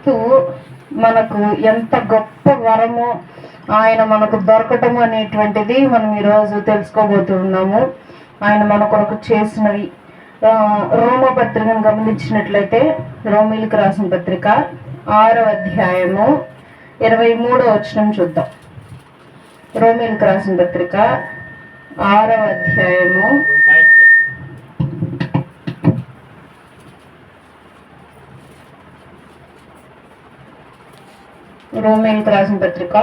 క్రీస్తు మనకు ఎంత గొప్ప వరమో, ఆయన మనకు దొరకటము అనేటువంటిది మనం ఈరోజు తెలుసుకోబోతున్నాము. ఆయన మన కొరకు చేసినవి. రోమా పత్రికను గమనించినట్లయితే, రోమిలకు రాసిన పత్రిక 6వ అధ్యాయము 23వ వచనం చూద్దాం. రోమిలకు రాసిన పత్రిక 6వ అధ్యాయము 23వ వచనం. రోమిలకు రాసిన పత్రిక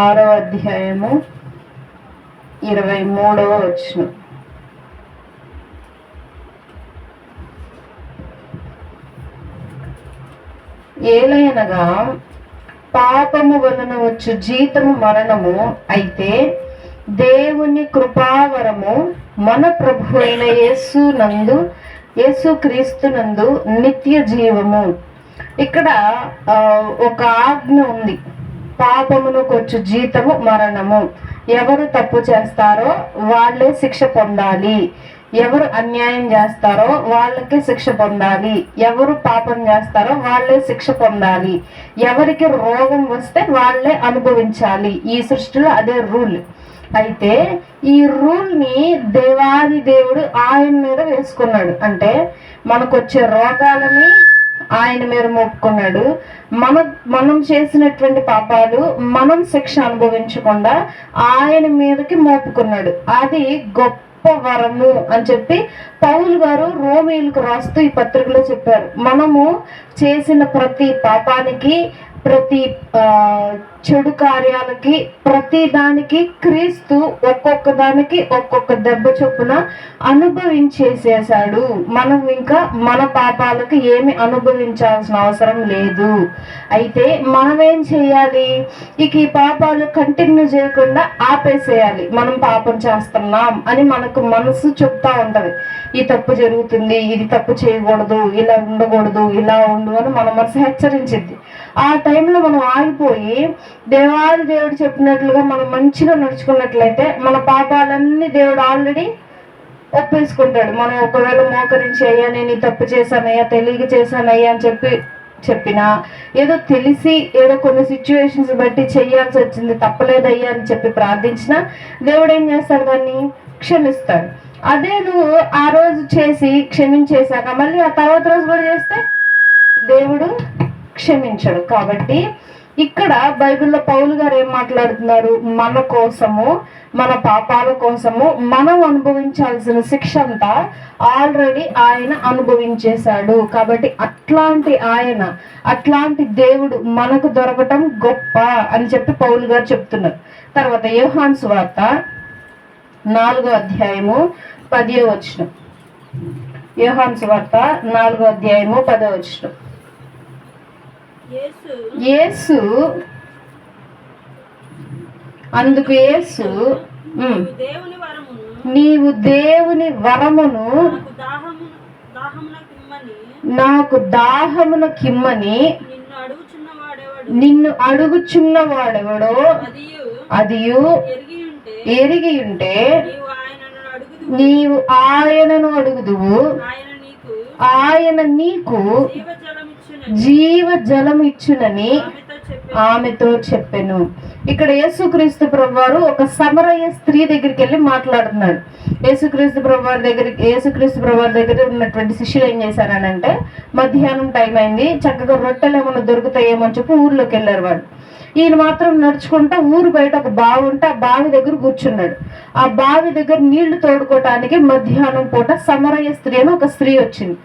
6వ అధ్యాయము 23వ వచనం. ఏలయనగా పాపము వలన వచ్చు జీతము మరణము, అయితే దేవుని కృపావరము మన ప్రభు అయిన యేసుక్రీస్తునందు నిత్య జీవము. ఇక్కడ ఒక ఆజ్ఞ ఉంది. పాపమునకు వచ్చు జీతము మరణము. ఎవరు తప్పు చేస్తారో వాళ్ళే శిక్ష పొందాలి. ఎవరు అన్యాయం చేస్తారో వాళ్ళకి శిక్ష పొందాలి. ఎవరు పాపం చేస్తారో వాళ్ళే శిక్ష పొందాలి. ఎవరికి రోగం వస్తే వాళ్ళే అనుభవించాలి. ఈ సృష్టిలో అదే రూల్. అయితే ఈ రూల్ ని దేవాది దేవుడు ఆయన మీద వేసుకున్నాడు. అంటే మనకు వచ్చే రోగాలని ఆయన మీద మోపుకున్నాడు. మనం చేసినటువంటి పాపాలు మనం శిక్ష అనుభవించకుండా ఆయన మీదకి మోపుకున్నాడు. అది గొప్ప వరము అని చెప్పి పౌలు గారు రోమీయులకు రాస్తూ ఈ పత్రికలో చెప్పారు. మనము చేసిన ప్రతి పాపానికి, ప్రతి చెడు కార్యాలకి, ప్రతి దానికి క్రీస్తు ఒక్కొక్క దానికి ఒక్కొక్క దెబ్బ చొప్పున అనుభవించేసేసాడు. మనం ఇంకా మన పాపాలకు ఏమి అనుభవించాల్సిన అవసరం లేదు. అయితే మనమేం చేయాలి? ఇక ఈ పాపాలు కంటిన్యూ చేయకుండా ఆపేసేయాలి. మనం పాపం చేస్తున్నాం అని మనకు మనసు చెప్తా ఉంటది. ఈ తప్పు జరుగుతుంది, ఇది తప్పు చేయకూడదు, ఇలా ఉండకూడదు, ఇలా ఉండు అని మన మనసు హెచ్చరించింది. ఆ టైంలో మనం ఆగిపోయి దేవాది దేవుడు చెప్పినట్లుగా మనం మంచిగా నడుచుకున్నట్లయితే మన పాపాలన్నీ దేవుడు ఆల్రెడీ ఒప్పేసుకుంటాడు. మనం ఒకవేళ మోకరించి అయ్యా నేను ఈ తప్పు చేశానయ్యా, తెలియక చేశానయ్యా అని చెప్పినా, ఏదో తెలిసి ఏదో కొన్ని సిచ్యువేషన్స్ బట్టి చెయ్యాల్సి వచ్చింది, తప్పలేదయ్యా అని చెప్పి ప్రార్థించినా దేవుడు ఏం చేస్తాడు? దాన్ని క్షమిస్తాడు. అదే నువ్వు ఆ రోజు చేసి క్షమించేశాక మళ్ళీ ఆ తర్వాత రోజు కూడా చేస్తే దేవుడు క్షమించడు. కాబట్టి ఇక్కడ బైబిల్లో పౌలు గారు ఏం మాట్లాడుతున్నారు? మన కోసము, మన పాపాల కోసము మనం అనుభవించాల్సిన శిక్ష అంతా ఆల్రెడీ ఆయన అనుభవించేశాడు. కాబట్టి అట్లాంటి దేవుడు మనకు దొరకటం గొప్ప అని చెప్పి పౌలు గారు చెప్తున్నారు. తర్వాత యోహాను సువార్త 4వ అధ్యాయము 10వ వచనం. యోహాను సువార్త 4వ అధ్యాయము 10వ వచనం. అందుకు యేసు నీవు దేవుని వరమును నాకు దాహమునకిమ్మని నిన్ను అడుగుచున్నవాడెవడో అదియు ఎరిగి ఉంటే నీవు ఆయనను అడుగుదువు, ఆయన నీకు జీవ జలం ఇచ్చునని ఆమెతో చెప్పెను. ఇక్కడ యేసుక్రీస్తు ప్రభువారు ఒక సమరయ స్త్రీ దగ్గరికి వెళ్ళి మాట్లాడుతున్నాడు. యేసుక్రీస్తు ప్రభువారి దగ్గర ఉన్నటువంటి శిష్యులు ఏం చేశారనంటే, మధ్యాహ్నం టైం అయింది, చక్కగా రొట్టెలు ఏమైనా దొరుకుతాయేమో అని చెప్పి ఊర్లోకి వెళ్ళారు వాళ్ళు. ఈయన మాత్రం నడుచుకుంటా ఊరు బయట ఒక బావి ఉంటే ఆ బావి దగ్గర కూర్చున్నాడు. ఆ బావి దగ్గర నీళ్లు తోడుకోవటానికి మధ్యాహ్నం పూట సమరయ స్త్రీ అని ఒక స్త్రీ వచ్చింది.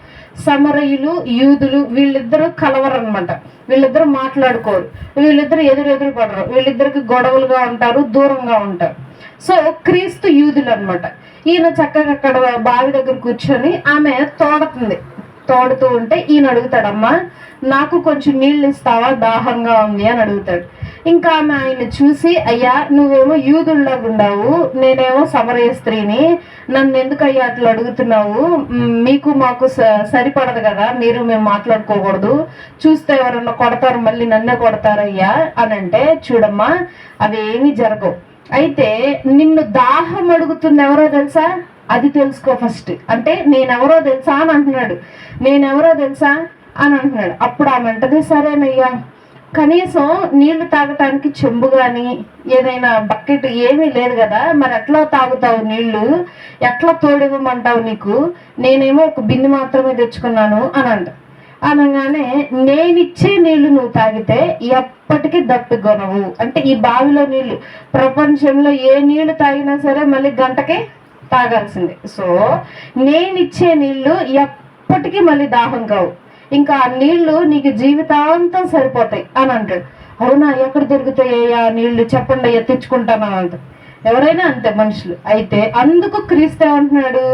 సమరయులు, యూదులు వీళ్ళిద్దరూ కలవరనమాట. వీళ్ళిద్దరు మాట్లాడుకోరు, వీళ్ళిద్దరు ఎదురు పడరు, వీళ్ళిద్దరికి గొడవలుగా ఉంటారు, దూరంగా ఉంటారు. సో క్రీస్తు యూదులు అనమాట. ఈయన చక్కగా అక్కడ బావి దగ్గర కూర్చొని ఆమె తోడుతూ ఉంటే ఈయన అడుగుతాడమ్మా నాకు కొంచెం నీళ్ళు ఇస్తావా, దాహంగా ఉంది అని అడుగుతాడు. ఇంకా ఆమె ఆయన చూసి, అయ్యా నువ్వేమో యూదుల్లాగా ఉన్నావు, నేనేమో సమరయ స్త్రీని, నన్ను ఎందుకు అయ్యా అట్లా అడుగుతున్నావు, మీకు మాకు సరిపడదు కదా, మేము మాట్లాడుకోకూడదు, చూస్తే ఎవరన్నా కొడతారు, మళ్ళీ నన్నే కొడతారయ్యా అని అంటే, చూడమ్మా అవి ఏమీ జరగవు. అయితే నిన్ను దాహం అడుగుతుంది ఎవరో తెలుసా, అది తెలుసుకో ఫస్ట్. అంటే నేనెవరో తెలుసా అని అంటున్నాడు, నేనెవరో తెలుసా అని అంటున్నాడు. అప్పుడు ఆమె అంటది, సరేనయ్యా, కనీసం నీళ్లు తాగటానికి చెంబు కానీ ఏదైనా బకెట్ ఏమీ లేదు కదా, మరి ఎట్లా తాగుతావు నీళ్లు, ఎట్లా తోడివ్వమంటావు నీకు, నేనేమో ఒక బిందె మాత్రమే తెచ్చుకున్నాను అని అంట. అనగానే, నేనిచ్చే నీళ్లు నువ్వు తాగితే ఎప్పటికీ దప్పికొనవు. అంటే ఈ బావిలో నీళ్లు, ప్రపంచంలో ఏ నీళ్లు తాగినా సరే మళ్ళీ గంటకే తాగాల్సిందే. సో నేనిచ్చే నీళ్లు ఎప్పటికీ మళ్ళీ దాహం కావు, ఇంకా ఆ నీళ్లు నీకు జీవితాంతం సరిపోతాయి అని అంటాడు. అవునా, ఎక్కడ దొరుకుతాయ్యా నీళ్లు, చెప్పండి అయ్యా తెచ్చుకుంటాను అంట. ఎవరైనా అంతే మనుషులు. అయితే అందుకు క్రీస్తు ఏమంటున్నాడు,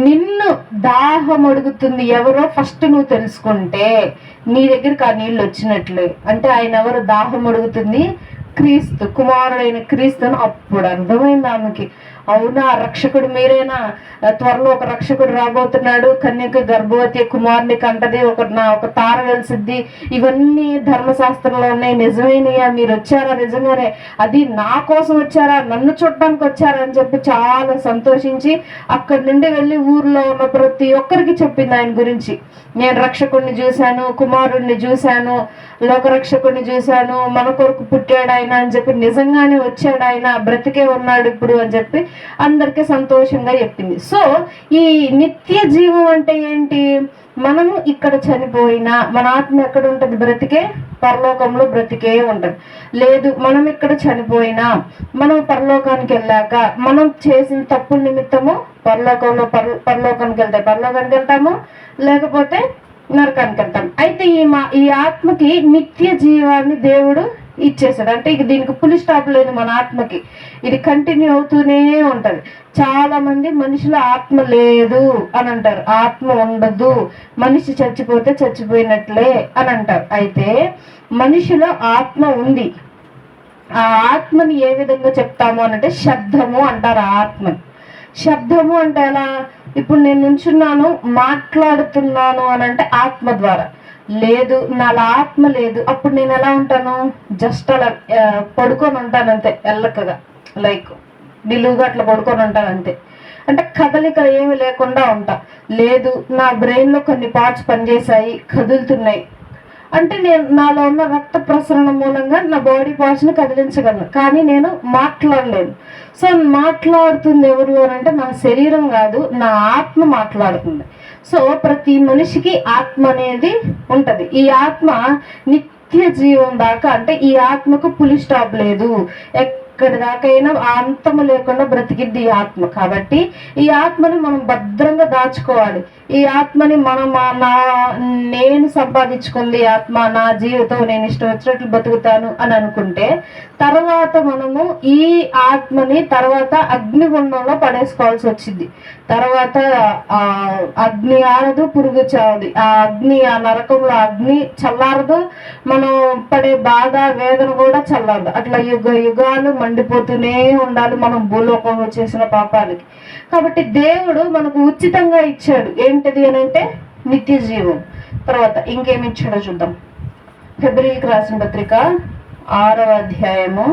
నిన్ను దాహం అడుగుతుంది ఎవరో ఫస్ట్ నువ్వు తెలుసుకుంటే నీ దగ్గరికి ఆ నీళ్ళు వచ్చినట్లే. అంటే ఆయన ఎవరు దాహం అడుగుతుంది, క్రీస్తు, కుమారుడైన క్రీస్తును. అప్పుడు అర్థమైంది ఆమెకి, అవునా రక్షకుడు మీరేనా, త్వరలో ఒక రక్షకుడు రాబోతున్నాడు, కన్యక గర్భవతి కుమారుని కంటది, ఒక తార వెలిసిద్ది, ఇవన్నీ ధర్మశాస్త్రంలో ఉన్నాయి, నిజమైనయా, మీరు వచ్చారా నిజంగానే, అది నా కోసం వచ్చారా, నన్ను చూడడానికి వచ్చారా అని చెప్పి చాలా సంతోషించి అక్కడి నుండి వెళ్ళి ఊర్లో ఉన్న ప్రతి ఒక్కరికి చెప్పింది ఆయన గురించి. నేను రక్షకుడిని చూశాను, కుమారుడిని చూశాను, లోకరక్షకుడిని చూశాను, మన కొరకు పుట్టాడు ఆయన అని చెప్పి, నిజంగానే వచ్చాడు ఆయన, బ్రతికే ఉన్నాడు ఇప్పుడు అని చెప్పి అందరికీ సంతోషంగా చెప్పింది. సో ఈ నిత్య జీవం అంటే ఏంటి, మనము ఇక్కడ చనిపోయినా మన ఆత్మ ఎక్కడ ఉంటుంది, బ్రతికే పరలోకంలో బ్రతికే ఉంటుంది. లేదు మనం ఇక్కడ చనిపోయినా మనం పరలోకానికి వెళ్ళాక మనం చేసిన తప్పుల నిమిత్తము పరలోకానికి వెళ్తాము, లేకపోతే నరకానికి వెళ్తాం. అయితే ఈ ఆత్మకి నిత్య జీవాన్ని దేవుడు ఇచ్చేసాడు. అంటే ఇక దీనికి పులి స్టాప్ లేదు, మన ఆత్మకి ఇది కంటిన్యూ అవుతూనే ఉంటది. చాలా మంది మనిషిలో ఆత్మ లేదు అని అంటారు, ఆత్మ ఉండదు, మనిషి చచ్చిపోతే చచ్చిపోయినట్లే అని అంటారు. అయితే మనిషిలో ఆత్మ ఉంది. ఆ ఆత్మని ఏ విధంగా చెప్తాము అనంటే శబ్దము అంటారు. ఆ ఆత్మని శబ్దము అంటే ఎలా, ఇప్పుడు నేను నుంచున్నాను మాట్లాడుతున్నాను అని అంటే ఆత్మ ద్వారా. లేదు నాలో ఆత్మ లేదు, అప్పుడు నేను ఎలా ఉంటాను, జస్ట్ అలా పడుకొని ఉంటాను అంతే, ఎల్లకగా లైక్ నిలువుగా అట్లా పడుకొని ఉంటాను అంతే. అంటే కదలిక ఏమి లేకుండా ఉంటా. లేదు నా బ్రెయిన్లో కొన్ని పార్ట్స్ పనిచేసాయి, కదులుతున్నాయి అంటే నాలో ఉన్న రక్త ప్రసరణ మూలంగా నా బాడీ పార్ట్స్ని కదిలించగలను, కానీ నేను మాట్లాడలేను. సో మాట్లాడుతుంది ఎవరు అని అంటే నా శరీరం కాదు, నా ఆత్మ మాట్లాడుతుంది. సో ప్రతి మనిషికి ఆత్మ అనేది ఉంటది. ఈ ఆత్మ నిత్య జీవం దాకా, అంటే ఈ ఆత్మకు పులి స్టాప్ లేదు, ఎక్కడి దాకైనా అంతము లేకుండా బ్రతికిద్ది ఈ ఆత్మ. కాబట్టి ఈ ఆత్మని మనం భద్రంగా దాచుకోవాలి. ఈ ఆత్మని నేను సంపాదించుకుంది ఆత్మ, నా జీవితం నేను ఇష్టం వచ్చినట్లు బతుకుతాను అని అనుకుంటే తర్వాత మనము ఈ ఆత్మని తర్వాత అగ్నిగుండంలో పడేసుకోవాల్సి వచ్చింది. తర్వాత అగ్ని ఆరదు, పురుగు చావది, ఆ నరకంలో అగ్ని చల్లారదు, మనం పడే బాధ వేదన కూడా చల్లారదు. అట్లా యుగాలు మండిపోతూనే ఉండాలి మనం భూలోకంలో చేసిన పాపాలకి. కాబట్టి దేవుడు మనకు ఉచితంగా ఇచ్చాడు. ఏంటిది అని అంటే నిత్య జీవం. తర్వాత ఇంకేమి ఇచ్చాడో చూద్దాం. ఫిబ్రవరికి రాసిన పత్రిక 6వ అధ్యాయము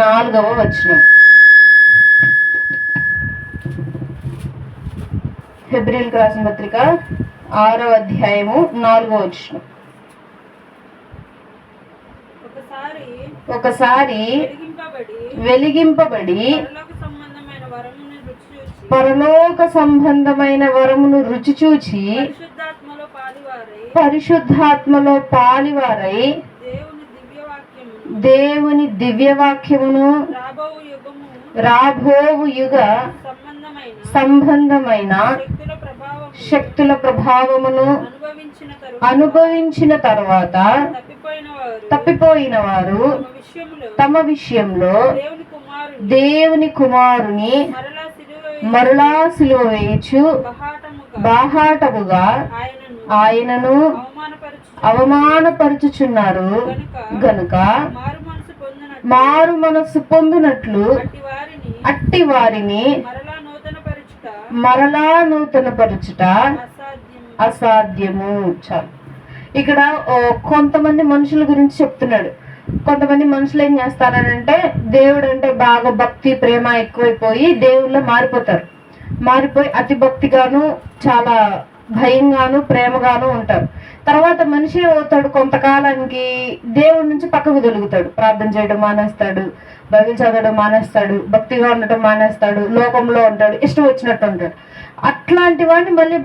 4వ వచనం. ఫిబ్రవరికి రాసిన పత్రిక 6వ అధ్యాయము 4వ వచనం. ఒకసారి వెలిగింపబడి పరలోక సంబంధమైన వరమును రుచి చూచి పరిశుద్ధాత్మలో పాలివారై దేవుని దివ్యవాక్యమును రాబోవు యుగ సంబంధమైన శక్తుల ప్రభావమును అనుభవించిన తర్వాత తప్పిపోయిన వారు తమ విషయంలో దేవుని కుమారుని మరలా సిలువ వేయచ్చు బాహాటముగా ఆయనను అవమానపరుచుచున్నారు గనుక మారు మనస్సు పొందినట్లు అట్టి వారిని మరలా నూతన పరుచుట అసాధ్యము. చాలు. ఇక్కడ కొంతమంది మనుషుల గురించి చెప్తున్నాడు. కొంతమంది మనుషులు ఏం చేస్తారంటే దేవుడు అంటే బాగా భక్తి ప్రేమ ఎక్కువైపోయి దేవుళ్ళో మారిపోయి అతి భక్తిగాను చాలా భయంగాను ప్రేమగాను ఉంటారు. తర్వాత మనిషి అవుతాడు, కొంతకాలానికి దేవుడి నుంచి పక్కకు తొలుగుతాడు, ప్రార్థన చేయడం మానేస్తాడు, బైబిల్ చదవడం మానేస్తాడు, భక్తిగా ఉండటం మానేస్తాడు, లోకంలో ఉంటాడు, ఇష్టం వచ్చినట్టు ఉంటాడు. అట్లాంటి వాడిని మళ్ళీ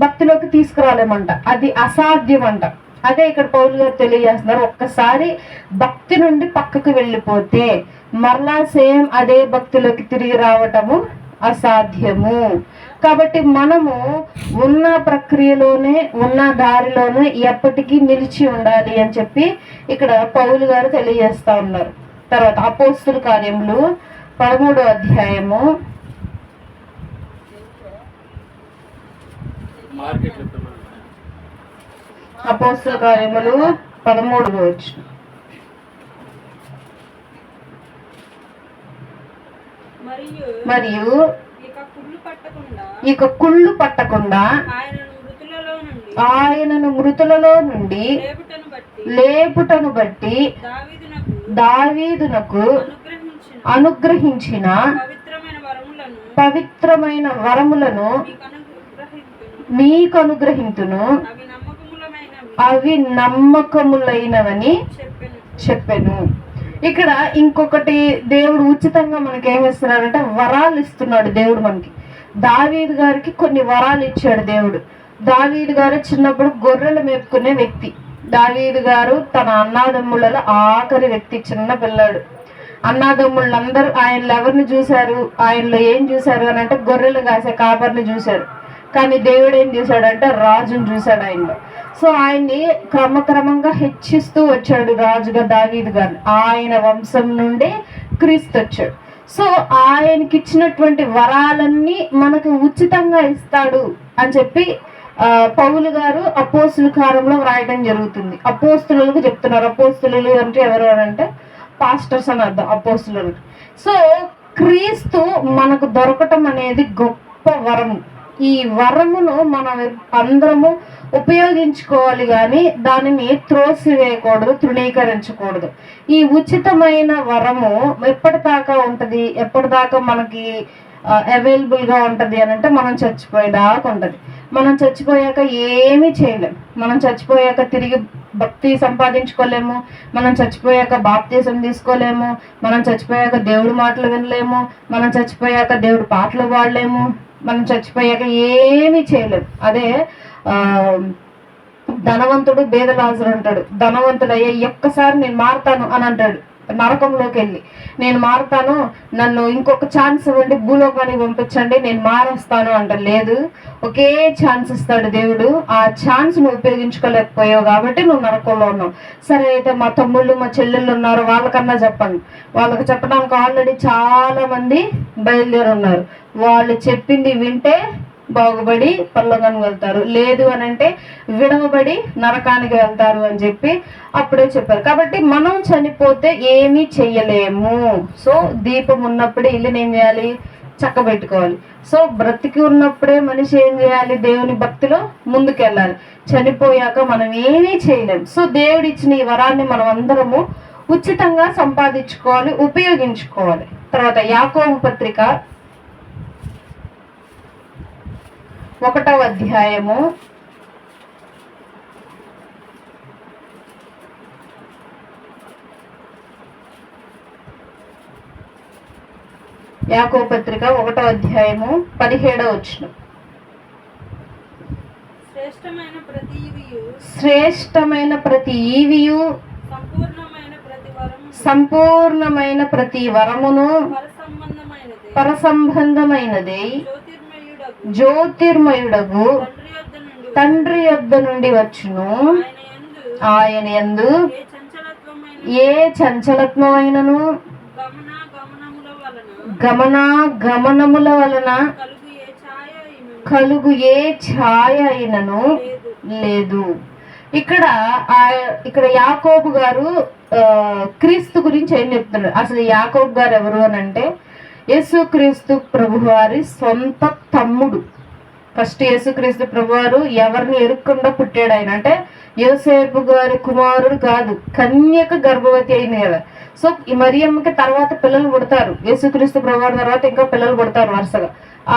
భక్తిలోకి తీసుకురాలేమంట, అది అసాధ్యం అంట. అదే ఇక్కడ పౌలు గారు తెలియజేస్తున్నారు, ఒక్కసారి భక్తి నుండి పక్కకు వెళ్ళిపోతే మరలా సేమ్ అదే భక్తిలోకి తిరిగి రావటము అసాధ్యము. కాబట్టి మనము ఉన్న ప్రక్రియలోనే ఉన్న దారిలోనే ఎప్పటికీ నిలిచి ఉండాలి అని చెప్పి ఇక్కడ పౌలు గారు తెలియజేస్తా ఉన్నారు. తర్వాత అపోస్తుల కార్యములు 13వ అధ్యాయము అపోస్తుల కార్యములు 13వ వచనం. మరియు ఇక కుళ్ళు పట్టకుండా ఆయనను మృతులలో నుండి లేపుటను బట్టి దావీదునకు అనుగ్రహించిన పవిత్రమైన వరములను మీకు అనుగ్రహింతును, అవి నమ్మకములైనవని చెప్పెను. ఇక్కడ ఇంకొకటి దేవుడు ఉచితంగా మనకి ఏమిస్తున్నాడంటే వరాలు ఇస్తున్నాడు దేవుడు మనకి. దావీదు గారికి కొన్ని వరాలు ఇచ్చాడు దేవుడు. దావీదు గారు చిన్నప్పుడు గొర్రెలు మేపుకునే వ్యక్తి. దావీదు గారు తన అన్నాదమ్ములలో ఆఖరి వ్యక్తి, చిన్న పిల్లాడు. అన్నాదమ్ముళ్ళందరూ ఆయనలో ఎవరిని చూశారు, ఆయనలో ఏం చూశారు అని అంటే గొర్రెలు కాసే కాపర్ని చూశారు. కానీ దేవుడు ఏం చూశాడంటే రాజును చూశాడు ఆయనలో. సో ఆయన్ని క్రమక్రమంగా హెచ్చిస్తూ వచ్చాడు రాజుగా దావీదు గారు. ఆయన వంశం నుండి క్రీస్తు వచ్చాడు. సో ఆయనకి ఇచ్చినటువంటి వరాలన్నీ మనకు ఉచితంగా ఇస్తాడు అని చెప్పి పౌలు గారు అపోస్తుల కార్యంలో వ్రాయడం జరుగుతుంది. అపోస్తులకు చెప్తున్నారు. అపోస్తులు అంటే ఎవరు అంటే పాస్టర్స్ అని అర్థం అపోస్తులు. సో క్రీస్తు మనకు దొరకటం అనేది గొప్ప వరము. ఈ వరమును మనం అందరము ఉపయోగించుకోవాలి, కానీ దానిని త్రోసివేయకూడదు, తృణీకరించకూడదు. ఈ ఉచితమైన వరము ఎప్పటిదాకా ఉంటది, ఎప్పటిదాకా మనకి అవైలబుల్ గా ఉంటది అని అంటే మనం చచ్చిపోయేదాకా ఉంటది. మనం చచ్చిపోయాక ఏమీ చేయలేము. మనం చచ్చిపోయాక తిరిగి భక్తి సంపాదించుకోలేము, మనం చచ్చిపోయాక బాప్తీసం తీసుకోలేము, మనం చచ్చిపోయాక దేవుడి మాటలు వినలేము, మనం చచ్చిపోయాక దేవుడి పాటలు పాడలేము, మనం చచ్చిపోయాక ఏమీ చేయలేము. అదే ధనవంతుడు బేదలాజరు అంటాడు. ధనవంతుడు అయ్యే ఒక్కసారి నేను మారుతాను అని అంటాడు నరకంలోకి వెళ్ళి, నేను మారుతాను, నన్ను ఇంకొక ఛాన్స్ ఇవ్వండి, భూలోకానికి పంపించండి, నేను మారేస్తాను అంట. లేదు, ఒకే ఛాన్స్ ఇస్తాడు దేవుడు. ఆ ఛాన్స్ నువ్వు ఉపయోగించుకోలేకపోయావు కాబట్టి నువ్వు నరకంలో ఉన్నావు. సరే, అయితే మా తమ్ముళ్ళు మా చెల్లెళ్ళు ఉన్నారు, వాళ్ళకన్నా చెప్పండి. వాళ్ళకి చెప్పడానికి ఆల్రెడీ చాలా మంది బయలుదేరి ఉన్నారు. వాళ్ళు చెప్పింది వింటే బాగుపడి పరలోకానికి వెళ్తారు, లేదు అని అంటే విడవబడి నరకానికి వెళ్తారు అని చెప్పి అప్పుడే చెప్పారు. కాబట్టి మనం చనిపోతే ఏమీ చెయ్యలేము. సో దీపం ఉన్నప్పుడే ఇల్లుని ఏం చేయాలి, చక్కబెట్టుకోవాలి. సో బ్రతికి ఉన్నప్పుడే మనిషి ఏం చేయాలి, దేవుని భక్తిలో ముందుకెళ్ళాలి. చనిపోయాక మనం ఏమీ చేయలేము. సో దేవుడు ఇచ్చిన ఈ వరాన్ని మనం అందరము ఉచితంగా సంపాదించుకోవాలి, ఉపయోగించుకోవాలి. తర్వాత యాకోబు పత్రిక 1వ అధ్యాయము 1వ అధ్యాయము 17వ వచనం. శ్రేష్టమైన ప్రతి ఈవియు సంపూర్ణమైన ప్రతి వరమును పరసంబంధమైనది జ్యోతిర్మయుడగు తండ్రి యొద్ద నుండి వచ్చును. ఆయన యందు ఏ చంచలత్వమైనను గమనముల వలన కలుగు ఏ ఛాయ అయినను లేదు. ఇక్కడ ఇక్కడ యాకోబు గారు క్రీస్తు గురించి ఏం చెప్తున్నాడు? అసలు యాకోబు గారు ఎవరు అని అంటే యేసుక్రీస్తు ప్రభు వారి సొంత తమ్ముడు. ఫస్ట్ యేసుక్రీస్తు ప్రభు వారు ఎవరిని ఎరుక్కుండా పుట్టాడు. ఆయన అంటే యోసేపు గారి కుమారుడు కాదు, కన్యక గర్భవతి అయింది కదా. సో ఈ మరియమ్మకి తర్వాత పిల్లలు పుడతారు. యేసుక్రీస్తు ప్రభు వారి తర్వాత ఇంకా పిల్లలు పుడతారు వరుసగా.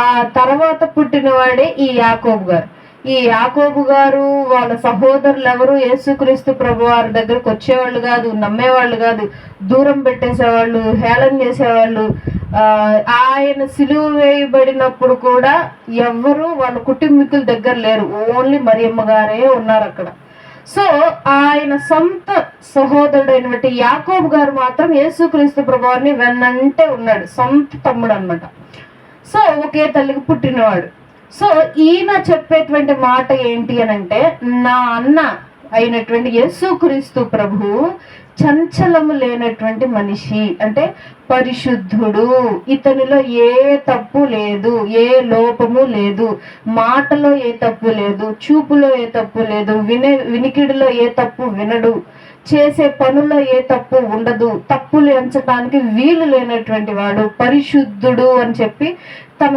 ఆ తర్వాత పుట్టినవాడే ఈ యాకోబు గారు. ఈ యాకోబు గారు వాళ్ళ సహోదరులు ఎవరు యేసుక్రీస్తు ప్రభు వారి దగ్గరకు వచ్చేవాళ్ళు కాదు, నమ్మేవాళ్ళు కాదు, దూరం పెట్టేసేవాళ్ళు, హేళన చేసేవాళ్ళు. ఆయన సిలువ వేయబడినప్పుడు కూడా ఎవరు వాళ్ళ కుటుంబీకుల దగ్గర లేరు, ఓన్లీ మరియమ్మ గారే ఉన్నారు అక్కడ. సో ఆయన సొంత సహోదరుడైనటువంటి యాకోబు గారు మాత్రం యేసుక్రీస్తు ప్రభువారిని వెన్నంటే ఉన్నాడు, సొంత తమ్ముడు అన్నమాట. సో ఒకే తల్లికి పుట్టినవాడు. సో ఈయన చెప్పేటువంటి మాట ఏంటి అని అంటే, నా అన్న అయినటువంటి యేసుక్రీస్తు ప్రభు చంచలము లేనటువంటి మనిషి, అంటే పరిశుద్ధుడు, ఇతనిలో ఏ తప్పు లేదు, ఏ లోపము లేదు, మాటలో ఏ తప్పు లేదు, చూపులో ఏ తప్పు లేదు, వినికిడిలో ఏ తప్పు వినడు, చేసే పనుల్లో ఏ తప్పు ఉండదు, తప్పులు ఎంచడానికి వీలు లేనటువంటి వాడు, పరిశుద్ధుడు అని చెప్పి తన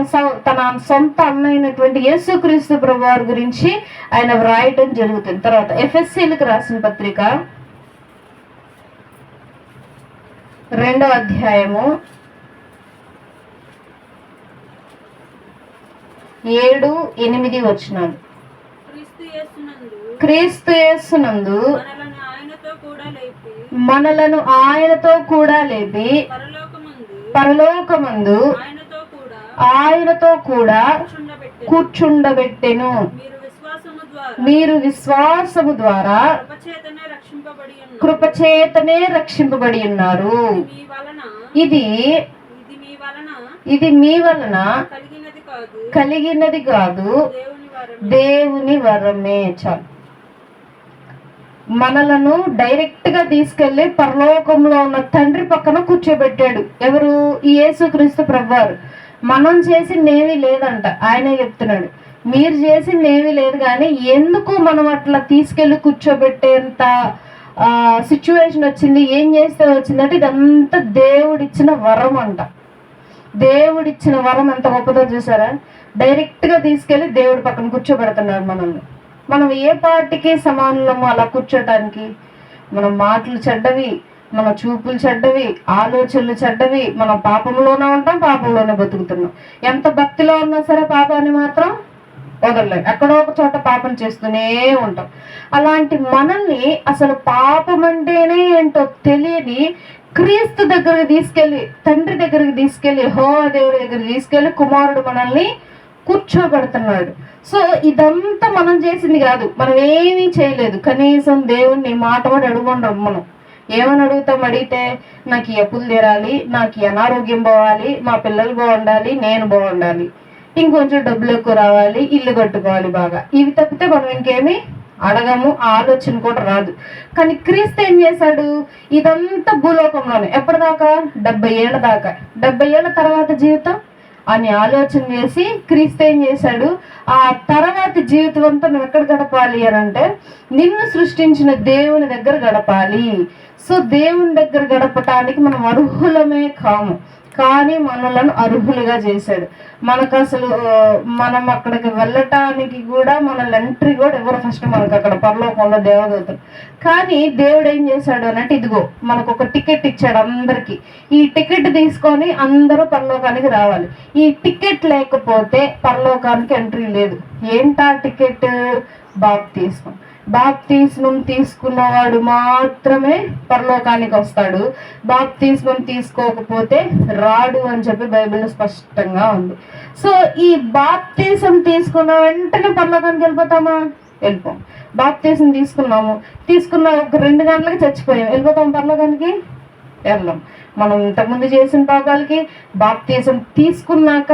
సొంత అన్నైనటువంటి యేసుక్రీస్తు ప్రభువారి గురించి ఆయన వ్రాయటం జరుగుతుంది. తర్వాత ఎఫెసీలకు రాసిన పత్రిక 2వ అధ్యాయము 7-8 వచనాలు. క్రీస్తు యేసునందు మనలను ఆయనతో కూడా లేపి పరలోకమందు ఆయనతో కూడా కూర్చుండబెట్టెను. మీరు విశ్వాసము ద్వారా కృపచేతనే రక్షింపబడి ఉన్నారు. ఇది మీ వలన కలిగినది కాదు, దేవుని వరమే. చాలు. మనలను డైరెక్ట్ గా తీసుకెళ్లి పరలోకంలో ఉన్న తండ్రి పక్కన కూర్చోబెట్టాడు. ఎవరు? ఈ యేసుక్రీస్తు ప్రభువారు. మనం చేసిందేమీ లేదంట, ఆయనే చెప్తున్నాడు. మీరు చేసిందేమీ లేదు, కానీ ఎందుకు మనం అట్లా తీసుకెళ్లి కూర్చోబెట్టేంత సిచ్యువేషన్ వచ్చింది, ఏం చేస్తే వచ్చిందంటే ఇదంతా దేవుడిచ్చిన వరం అంట. దేవుడిచ్చిన వరం ఎంత గొప్పదో చూసారా? డైరెక్ట్ గా తీసుకెళ్లి దేవుడి పక్కన కూర్చోబెడుతున్నాడు మనల్ని. మనం ఏ పార్టీకి సమానులము అలా కూర్చోటానికి? మన మాటలు చెడ్డవి, మన చూపులు చెడ్డవి, ఆలోచనలు చెడ్డవి, మనం పాపంలోనే ఉంటాం, పాపంలోనే బతుకుతున్నాం. ఎంత భక్తిలో ఉన్నా సరే పాపాన్ని మాత్రం వదలలేదు, ఎక్కడో ఒక చోట పాపం చేస్తూనే ఉంటాం. అలాంటి మనల్ని అసలు పాపం అంటేనే ఏంటో తెలియని క్రీస్తు దగ్గరికి తీసుకెళ్లి, తండ్రి దగ్గరికి తీసుకెళ్లి, యెహోవా దేవుడి దగ్గరికి తీసుకెళ్లి కుమారుడు మనల్ని కూర్చోబెడుతున్నాడు. సో ఇదంతా మనం చేసింది కాదు, మనం ఏమీ చేయలేదు. కనీసం దేవుణ్ణి మాట కూడా అడుగుండం. మనం ఏమని అడుగుతాం? అడిగితే నాకు ఈ అప్పులు తీరాలి, నాకు ఈ అనారోగ్యం పోవాలి, మా పిల్లలు బాగుండాలి, నేను బాగుండాలి, ఇంకొంచెం డబ్బులు ఎక్కువ రావాలి, ఇల్లు కట్టుకోవాలి బాగా. ఇవి తప్పితే మనం ఇంకేమీ అడగము, ఆలోచన కూడా రాదు. కానీ క్రీస్తు ఏం చేశాడు? ఇదంతా భూలోకంలోనే. ఎప్పటిదాకా? 70 ఏళ్ళ దాకా. 70 ఏళ్ళ తర్వాత జీవితం అని ఆలోచన చేసి క్రీస్తు ఏం చేశాడు? ఆ తర్వాత జీవితం అంతా నువ్వు ఎక్కడ గడపాలి అని అంటే నిన్ను సృష్టించిన దేవుని దగ్గర గడపాలి. సో దేవుని దగ్గర గడపటానికి మనం అర్హులమే కాము, కానీ మనలను అర్హులుగా చేశాడు. మనకు అసలు మనం అక్కడికి వెళ్ళటానికి కూడా మన ఎంట్రీ కూడా ఎవరు ఫస్ట్ మనకు అక్కడ పరలోకంలో దేవదూతలు. కానీ దేవుడు ఏం చేశాడు అన్నట్టు, ఇదిగో మనకు ఒక టికెట్ ఇచ్చాడు అందరికి. ఈ టికెట్ తీసుకొని అందరూ పరలోకానికి రావాలి. ఈ టికెట్ లేకపోతే పరలోకానికి ఎంట్రీ లేదు. ఏంటా టికెట్? బాప్తిస్మం. బాప్తిస్మం తీసుకున్నవాడు మాత్రమే పరలోకానికి వస్తాడు. బాప్తిస్మం తీసుకోకపోతే రాడు అని చెప్పి బైబిల్లో స్పష్టంగా ఉంది. సో ఈ బాప్తిసం తీసుకున్న వెంటనే పరలోకానికి వెళ్ళిపోతామా? వెళ్ళిపోం. బాప్తిసం తీసుకున్న ఒక 2 గంటలకి చచ్చిపోయాం, వెళ్ళిపోతాం పరలోకానికి? వెళ్ళాం. మనం ఇంతకుముందు చేసిన పాపాలకి బాప్తిసం తీసుకున్నాక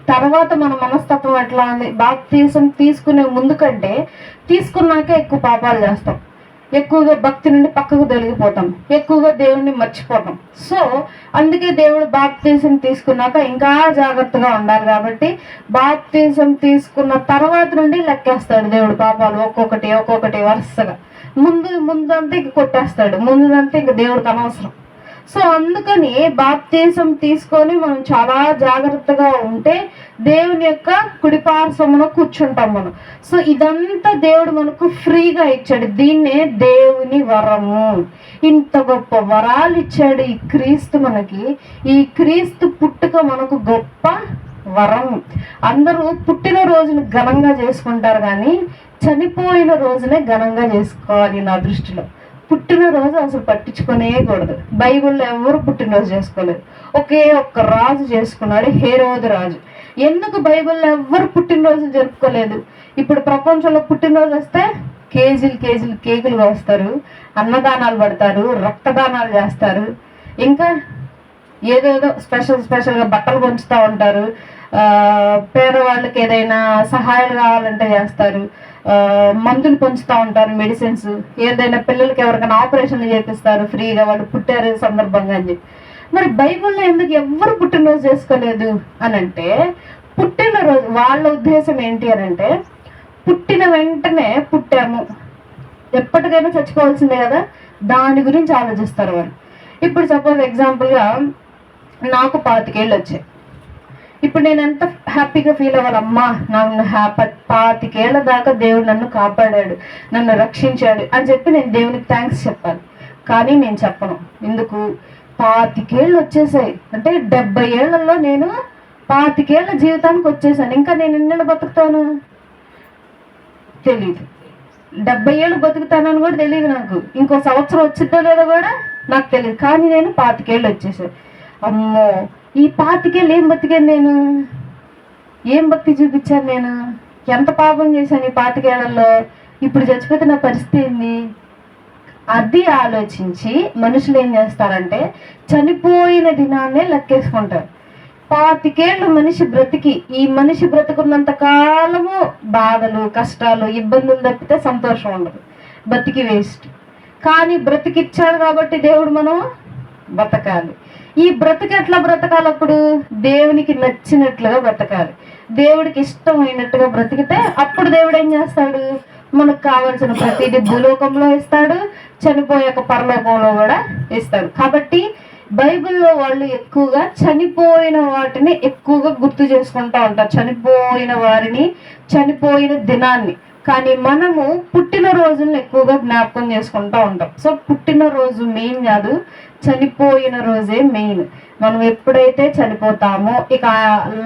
తర్వాత మన మనస్తత్వం ఎట్లా ఉంది? బాప్తిసం తీసుకునే ముందు కంటే తీసుకున్నాక ఎక్కువ పాపాలు చేస్తాం. ఎక్కువగా భక్తి నుండి పక్కకు తొలగిపోతాం, ఎక్కువగా దేవుణ్ణి మర్చిపోతాం. సో అందుకే దేవుడు బాప్తీసం తీసుకున్నాక ఇంకా జాగ్రత్తగా ఉండాలి. కాబట్టి బాప్తీసం తీసుకున్న తర్వాత నుండి లెక్కేస్తాడు దేవుడు పాపాలు ఒక్కొక్కటి ఒక్కొక్కటి వరుసగా. ముందంతా ఇంక కొట్టేస్తాడు, ముందంతా ఇంక దేవుడికి అనవసరం. సో అందుకని బాప్తీసం తీసుకొని మనం చాలా జాగ్రత్తగా ఉంటే దేవుని యొక్క కుడిపార్శ్వమున కూర్చుంటాం మనం. సో ఇదంతా దేవుడు మనకు ఫ్రీగా ఇచ్చాడు. దీన్నే దేవుని వరము. ఇంత గొప్ప వరాలు ఇచ్చాడు ఈ క్రీస్తు మనకి. ఈ క్రీస్తు పుట్టుక మనకు గొప్ప వరం. అందరూ పుట్టిన రోజును ఘనంగా చేసుకుంటారు, కానీ చనిపోయిన రోజునే ఘనంగా చేసుకోవాలి. నా దృష్టిలో పుట్టినరోజు అసలు పట్టించుకునేకూడదు. బైబిల్లో ఎవరు పుట్టినరోజు చేసుకోలేదు. ఒకే ఒక్క రాజు చేసుకున్నాడు, హేరోదు రాజు. ఎందుకు బైబిల్లో ఎవరు పుట్టినరోజు జరుపుకోలేదు? ఇప్పుడు ప్రపంచంలో పుట్టినరోజు వస్తే కేజీలు కేకులు కోస్తారు, అన్నదానాలు పడతారు, రక్తదానాలు చేస్తారు, ఇంకా ఏదేదో స్పెషల్గా బట్టలు పంచుతూ ఉంటారు, పేదవాళ్ళకి ఏదైనా సహాయాలు కావాలంటే చేస్తారు, మందులు పంచుతూ ఉంటారు, మెడిసిన్స్, ఏదైనా పిల్లలకి ఎవరికైనా ఆపరేషన్లు చేపిస్తారు ఫ్రీగా, వాళ్ళు పుట్టారు సందర్భంగా అని చెప్పి. మరి బైబిల్లో ఎందుకు ఎవరు పుట్టినరోజు చేసుకోలేదు అని అంటే, పుట్టినరోజు వాళ్ళ ఉద్దేశం ఏంటి అని అంటే, పుట్టిన వెంటనే పుట్టాము, ఎప్పటికైనా చచ్చిపోవాల్సిందే కదా, దాని గురించి ఆలోచిస్తారు వాళ్ళు. ఇప్పుడు సపోజ్ ఎగ్జాంపుల్గా నాకు 25 ఏళ్ళు వచ్చాయి. ఇప్పుడు నేను ఎంత హ్యాపీగా ఫీల్ అవ్వాలి, అమ్మా నన్ను 25 ఏళ్ళ దాకా దేవుడు నన్ను కాపాడాడు, నన్ను రక్షించాడు అని చెప్పి నేను దేవునికి థ్యాంక్స్ చెప్పాలి. కానీ నేను చెప్పను. ఎందుకు? 25 ఏళ్ళు వచ్చేసాయి అంటే 70 ఏళ్లలో నేను 25 ఏళ్ళ జీవితానికి వచ్చేసాను. ఇంకా నేను ఎన్నేళ్ళు బతుకుతాను తెలీదు. 70 ఏళ్ళు బతుకుతానని కూడా తెలియదు నాకు. ఇంకో సంవత్సరం వచ్చిద్దో లేదో కూడా నాకు తెలియదు. కానీ నేను 25 ఏళ్ళు వచ్చేసాను. అమ్మో, ఈ 25 ఏళ్ళు ఏం బతికాను నేను? ఏం భక్తి చూపించాను నేను? ఎంత పాపం చేశాను ఈ 25 ఏళ్లలో? ఇప్పుడు చచ్చిపోతే నా పరిస్థితి ఏంది? అది ఆలోచించి మనుషులు ఏం చేస్తారంటే చనిపోయిన దినాన్నే లెక్కేసుకుంటారు. 25 ఏళ్ళు మనిషి బ్రతికి, ఈ మనిషి బ్రతుకున్నంత కాలము బాధలు, కష్టాలు, ఇబ్బందులు తప్పితే సంతోషం ఉండదు. బతికి వేస్ట్. కానీ బ్రతికిచ్చాడు కాబట్టి దేవుడు మనం బతకాలి. ఈ బ్రతుకు ఎట్లా బ్రతకాలి? అప్పుడు దేవునికి నచ్చినట్లుగా బ్రతకాలి, దేవుడికి ఇష్టమైనట్టుగా బ్రతికితే అప్పుడు దేవుడు ఏం చేస్తాడు? మనకు కావాల్సిన ప్రతిదీ భూలోకంలో ఇస్తాడు, చనిపోయాక పరలోకంలో కూడా ఇస్తాడు. కాబట్టి బైబిల్లో వాళ్ళు ఎక్కువగా చనిపోయిన వాటిని ఎక్కువగా గుర్తు చేసుకుంటూ ఉంటారు, చనిపోయిన వారిని, చనిపోయిన దినాన్ని. కానీ మనము పుట్టినరోజులను ఎక్కువగా జ్ఞాపకం చేసుకుంటూ ఉంటాం. సో పుట్టినరోజు మెయిన్ కాదు, చనిపోయిన రోజే మెయిన్. మనం ఎప్పుడైతే చనిపోతామో ఇక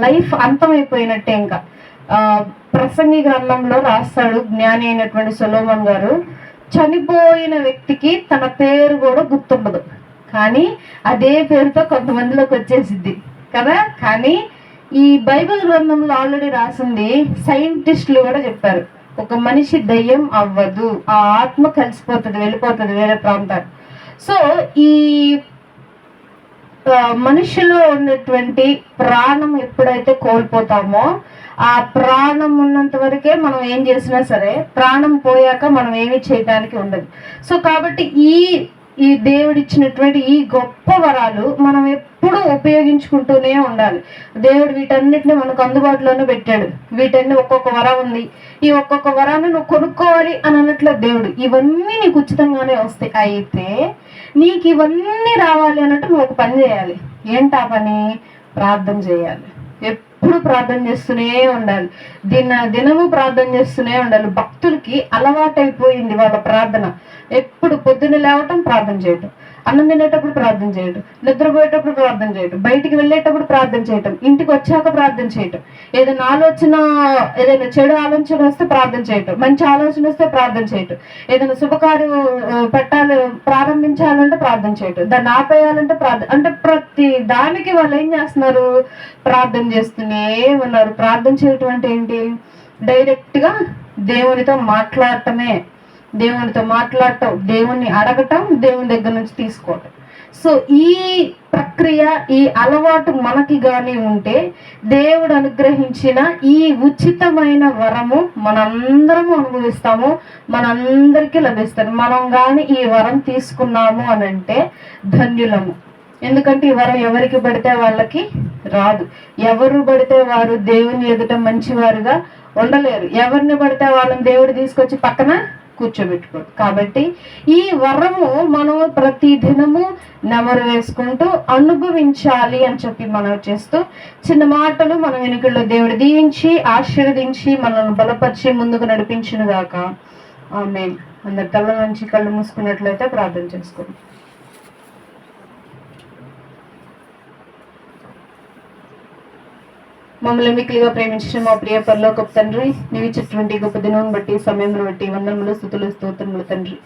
లైఫ్ అంతమైపోయినట్టే. ఇంకా ప్రసంగి గ్రంథంలో రాస్తాడు జ్ఞాని అయినటువంటి సొలొమోన్ గారు, చనిపోయిన వ్యక్తికి తన పేరు కూడా గుర్తుండదు, కానీ అదే పేరుతో కొంతమందిలోకి వచ్చేసిద్ది కదా. కానీ ఈ బైబిల్ గ్రంథంలో ఆల్రెడీ రాసింది, సైంటిస్టులు కూడా చెప్పారు, ఒక మనిషి దయ్యం అవ్వదు, ఆ ఆత్మ కలిసిపోతుంది, వెళ్ళిపోతుంది వేరే ప్రాంతానికి. సో ఈ మనిషిలో ఉన్నటువంటి ప్రాణం ఎప్పుడైతే కోల్పోతామో, ఆ ప్రాణం ఉన్నంత వరకే మనం ఏం చేసినా సరే, ప్రాణం పోయాక మనం ఏమి చేయడానికి ఉండదు. సో కాబట్టి ఈ దేవుడిచ్చినటువంటి ఈ గొప్ప వరాలు మనం ఎప్పుడూ ఉపయోగించుకుంటూనే ఉండాలి. దేవుడు వీటన్నిటిని మనకు అందుబాటులోనే పెట్టాడు. వీటన్ని ఒక్కొక్క వరం ఉంది, ఈ ఒక్కొక్క వరాన్ని నువ్వు కొనుక్కోవాలి అని అన్నట్లు దేవుడు ఇవన్నీ నీకు ఉచితంగానే వస్తాయి. అయితే నీకు ఇవన్నీ రావాలి అన్నట్టు నువ్వు ఒక పని చేయాలి. ఏంటా పని? ప్రార్థన చేయాలి. ఎప్పుడు ప్రార్థన చేస్తూనే ఉండాలి, దినము ప్రార్థన చేస్తూనే ఉండాలి. భక్తులకి అలవాటైపోయింది వాళ్ళ ప్రార్థన. ఎప్పుడు పొద్దున్న లేవటం ప్రార్థన చేయటం, అన్నం తినేటప్పుడు ప్రార్థన చేయటం, నిద్రపోయేటప్పుడు ప్రార్థన చేయటం, బయటికి వెళ్ళేటప్పుడు ప్రార్థన చేయటం, ఇంటికి వచ్చాక ప్రార్థన చేయటం, ఏదైనా చెడు ఆలోచన వస్తే ప్రార్థన చేయటం, మంచి ఆలోచన వస్తే ప్రార్థన చేయటం, ఏదైనా శుభకార్యం ప్రారంభించాలంటే ప్రార్థన చేయటం, దాన్ని ఆపేయాలంటే ప్రార్థన. అంటే ప్రతి దానికి వాళ్ళు ఏం చేస్తున్నారు? ప్రార్థన చేస్తూనే ఉన్నారు. ప్రార్థన చేయటం అంటే ఏంటి? డైరెక్ట్గా దేవునితో మాట్లాడటమే. దేవునితో మాట్లాడటం, దేవుణ్ణి అడగటం, దేవుని దగ్గర నుంచి తీసుకోవటం. సో ఈ ప్రక్రియ, ఈ అలవాటు మనకి గాని ఉంటే దేవుడు అనుగ్రహించిన ఈ ఉచితమైన వరము మనందరము అనుభవిస్తాము, మనందరికీ లభిస్తుంది. మనం కానీ ఈ వరం తీసుకున్నాము అని అంటే ధన్యులము. ఎందుకంటే ఈ వరం ఎవరికి పడితే వాళ్ళకి రాదు. ఎవరు పడితే వారు దేవుని ఎదుట మంచివారుగా ఉండలేరు. ఎవరిని పడితే వాళ్ళని దేవుడు తీసుకొచ్చి పక్కన కూర్చోబెట్టుకోడు. కాబట్టి ఈ వరము మనం ప్రతి దినము నెమరు వేసుకుంటూ అనుభవించాలి అని చెప్పి మనం చేస్తూ చిన్న మాటలు మన వెనుకల్లో దేవుడు దీవించి ఆశీర్వదించి మనల్ని బలపరిచి ముందుకు నడిపించిన దాకా ఆమేన్. అందరి కళ్ళ నుంచి కళ్ళు మూసుకున్నట్లయితే ప్రార్థన చేసుకోండి. మమ్మల్ని మిక్కిలిగా ప్రేమించిన మా ప్రియ పరలోకపు తండ్రి, నీవు ఇచ్చినటువంటి గొప్ప దినం బట్టి, సమయం బట్టి వందనములు, స్తుతులు, స్తోత్రములు తండ్రి.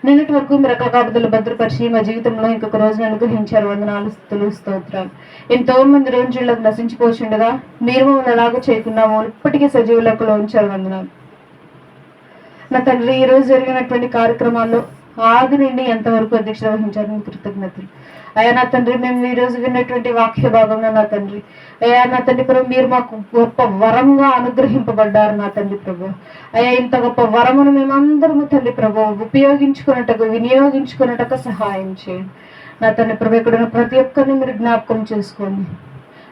నిన్నటి వరకు మీరు రకాల కాపుదలు భద్రపరిచి మా జీవితంలో ఇంకొక రోజును అనుగ్రహించారు. వందనాలు, స్తుతులు, స్తోత్రాలు. ఎంతో మంది రోజులకు నశించిపోతుండగా మీరు మమ్మల్ని ఎలాగో చేయకున్నాము ఇప్పటికీ సజీవులకు ఉంచారు. వందనాలు నా తండ్రి. ఈ రోజు జరిగినటువంటి కార్యక్రమాల్లో ఆది నుండి ఎంతవరకు అధ్యక్షత వహించారు కృతజ్ఞతలు. అయ్యా నా తండ్రి, మేము ఈ రోజు విన్నటువంటి వాక్య భాగంలో నా తండ్రి, అయ్యా నా తండ్రి ప్రభు, మీరు మాకు గొప్ప వరంగా అనుగ్రహింపబడ్డారు నా తండ్రి ప్రభు. అయ్యా ఇంత గొప్ప వరమును మేమందరము తండ్రి ప్రభు ఉపయోగించుకున్నట్టుగా, వినియోగించుకున్నట్టుగా సహాయం చేయండి నా తండ్రి ప్రభు. ఇక్కడ ప్రతి ఒక్కరిని మీరు జ్ఞాపకం చేసుకోండి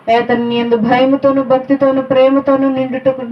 అయ్యా. తన్ని ఎందు భయముతోను, భక్తితోను, ప్రేమతోను నిండుటకు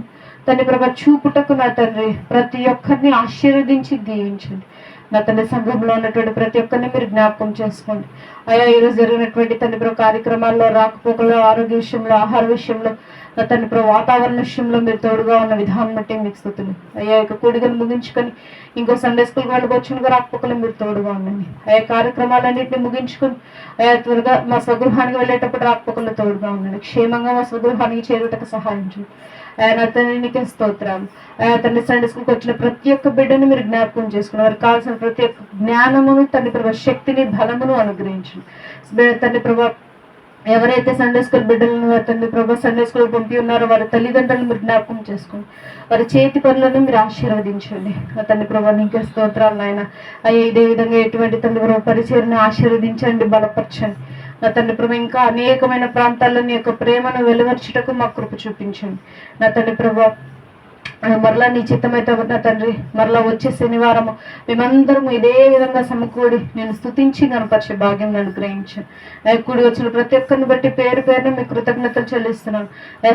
తండ్రి ప్రభ చూపుటకు నా తండ్రి ప్రతి ఒక్కరిని ఆశీర్వదించి దీవించండి నా తండ్రి. సంఘంలో ఉన్నటువంటి ప్రతి ఒక్కరిని మీరు జ్ఞాపకం చేసుకోండి అయ్యా. ఈరోజు జరిగినటువంటి తండ్రి ప్రభు కార్యక్రమాల్లో, రాకపోకల్లో, ఆరోగ్య విషయంలో, ఆహార విషయంలో నా తండ్రి ప్రభు వాతావరణ విషయంలో మీరు తోడుగా ఉన్న విధానం బట్టి మీకు స్తుతులు అయ్యా. ఇక కూడికలు ముగించుకొని ఇంకో సండే స్కూల్కి వెళ్ళబోచునుగా రాకపోకలు మీరు తోడుగా ఉండండి అయ్యా. కార్యక్రమాలన్నింటినీ ముగించుకొని అయ్యా త్వరగా మా స్వగృహానికి వెళ్ళేటప్పుడు రాకపోకలు తోడుగా ఉండండి. క్షేమంగా మా స్వగృహానికి చేరుటకు సహాయం చేయండి అయ్యా. నా తండ్రి నీకే స్తోత్రాలు అయ్యా. తండ్రి సండే స్కూల్కి వచ్చిన ప్రతి ఒక్క బిడ్డను మీరు జ్ఞాపకం చేసుకుని వారికి కావాల్సిన ప్రతి ఒక్క జ్ఞానమును తండ్రి ప్రభు, శక్తిని, బలమును అనుగ్రహించండి తండ్రి ప్రభు. ఎవరైతే సండే స్కూల్ బిడ్డలను తండ్రి ప్రభు సండే స్కూల్ పంపి ఉన్నారో వారి తల్లిదండ్రులను మీరు జ్ఞాపకం చేసుకోండి. వారి చేతి పనులను మీరు ఆశీర్వదించండి తండ్రి ప్రభు. నీకే స్తోత్రాలు నాయన అయ్యా. ఇదే విధంగా ఎటువంటి తండ్రి ప్రభు పరిచయను ఆశీర్వదించండి, బలపరచండి నా తండ్రి ప్రభు. ఇంకా అనేకమైన ప్రాంతాల్లో నీ యొక్క ప్రేమను వెలువరచుటకు మాకు కృప చూపించండి నా తండ్రి ప్రభు. మరలా నీ చిత్తమైతే నా తండ్రి మరలా వచ్చే శనివారము మేమందరము ఇదే విధంగా సమకూడి నేను స్తుతించి కనపరిచే భాగ్యం అనుగ్రహించాను. కూడి వచ్చిన ప్రతి ఒక్కరిని బట్టి పేరు పేరున మీ కృతజ్ఞతలు చెల్లిస్తున్నాను.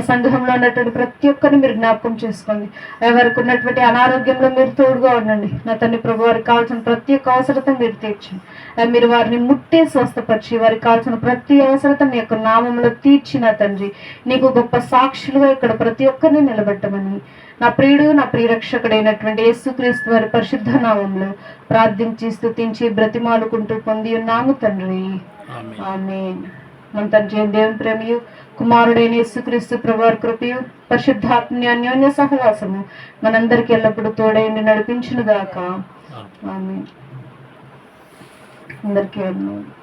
సంఘంలో ఉన్నటువంటి ప్రతి ఒక్కరిని మీరు జ్ఞాపకం చేసుకోండి. వారికి ఉన్నటువంటి అనారోగ్యంలో మీరు తోడుగా ఉండండి నా తండ్రి ప్రభు. వారికి కావాల్సిన ప్రతి ఒక్క అవసరత మీరు తీర్చండి. మీరు వారిని ముట్టి స్వస్థపరిచి వారికి కావాల్సిన ప్రతి అవసరత మీ యొక్క నామంలో తీర్చిన తండ్రి నీకు గొప్ప సాక్షులుగా ఇక్కడ ప్రతి ఒక్కరిని నిలబెట్టమని నా ప్రియుడు, నా ప్రియరక్షకుడైనటువంటి యేసుక్రీస్తు వారి పరిశుద్ధ నామంలో ప్రార్థించి స్తుతించి బ్రతిమాలుకుంటూ పొంది ఉన్నాము తండ్రి, ఆమేన్. మన తండ్రి దేవుని ప్రేమయు, కుమారుడైన యేసుక్రీస్తు ప్రభువారి కృపయు, పరిశుద్ధాత్మ అన్యోన్య సహవాసము మనందరికి ఎల్లప్పుడూ తోడైండి నడిపించును గాక, ఆమేన్. అందరికీ వందనాలు.